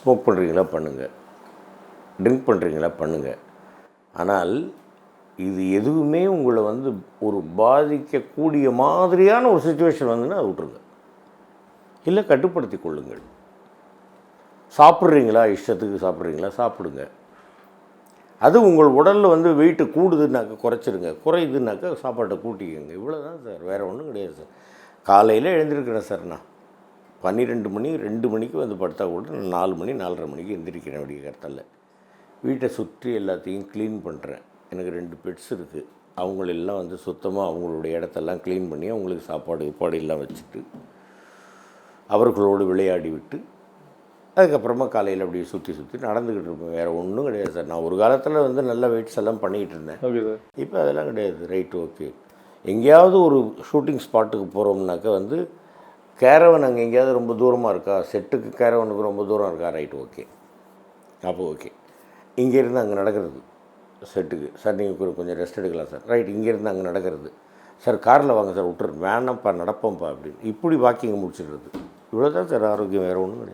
Smoke பண்ணுறீங்களா பண்ணுங்கள், drink பண்ணுறீங்களா பண்ணுங்கள். ஆனால் இது எதுவுமே உங்களை வந்து ஒரு பாதிக்கக்கூடிய மாதிரியான ஒரு சுச்சுவேஷன் வந்துன்னா அதை விட்டுருங்க. இல்லை கட்டுப்படுத்தி கொள்ளுங்கள். சாப்பிட்றீங்களா, இஷ்டத்துக்கு சாப்பிட்றீங்களா சாப்பிடுங்க. அது உங்கள் உடலில் வந்து வெயிட்டு கூடுதுன்னாக்கா குறைச்சிருங்க, குறையுதுன்னாக்கா சாப்பாட்டை கூட்டிக்கங்க. இவ்வளோ தான் சார், வேறு ஒன்றும் கிடையாது சார். காலையில் எழுந்திருக்கிறேன் சார், நான் 12 மணி 2 மணிக்கு வந்து படுத்தா கூட நான் 4 மணி 4:30 மணிக்கு எந்திரிக்கிறேன். விடிய காலத்தால வீட்டை சுற்றி எல்லாத்தையும் க்ளீன் பண்ணுறேன். எனக்கு 2 பெட்ஸ் இருக்குது. அவங்களெல்லாம் வந்து சுத்தமாக அவங்களுடைய இடத்தெல்லாம் க்ளீன் பண்ணி அவங்களுக்கு சாப்பாடு எல்லாம் வச்சுட்டு அவர்களோடு விளையாடி விட்டு அதுக்கப்புறமா காலையில் அப்படியே சுற்றி நடந்துக்கிட்டு இருப்பேன். வேறு ஒன்றும் கிடையாது சார். நான் ஒரு காலத்தில் வந்து நல்ல வெயிட்ஸ் எல்லாம் பண்ணிக்கிட்டு இருந்தேன். Okay sir. இப்போ அதெல்லாம் கிடையாது. Right, okay. எங்கேயாவது ஒரு ஷூட்டிங் ஸ்பாட்டுக்கு போகிறோம்னாக்கா வந்து கேரவன் அங்கே எங்கேயாவது ரொம்ப தூரமாக இருக்கா, செட்டுக்கு கேரவனுக்கு ரொம்ப தூரம் இருக்கா, ரைட், ஓகே. அப்போ ஓகே. இங்கேருந்து அங்கே நடக்கிறது செட்டுக்கு, சார் நீங்கள் கொஞ்சம் ரெஸ்ட் எடுக்கலாம் சார், ரைட். இங்கேருந்து அங்கே நடக்கிறது, சார் காரில் வாங்க சார், விட்டுரு வேணாம்ப்பா நடப்போம்ப்பா அப்படின்னு இப்படி வாக்கிங் முடிச்சிடுறது. இவ்வளோ தான் சார் ஆரோக்கியம், வேறு ஒன்றும் கிடையாது.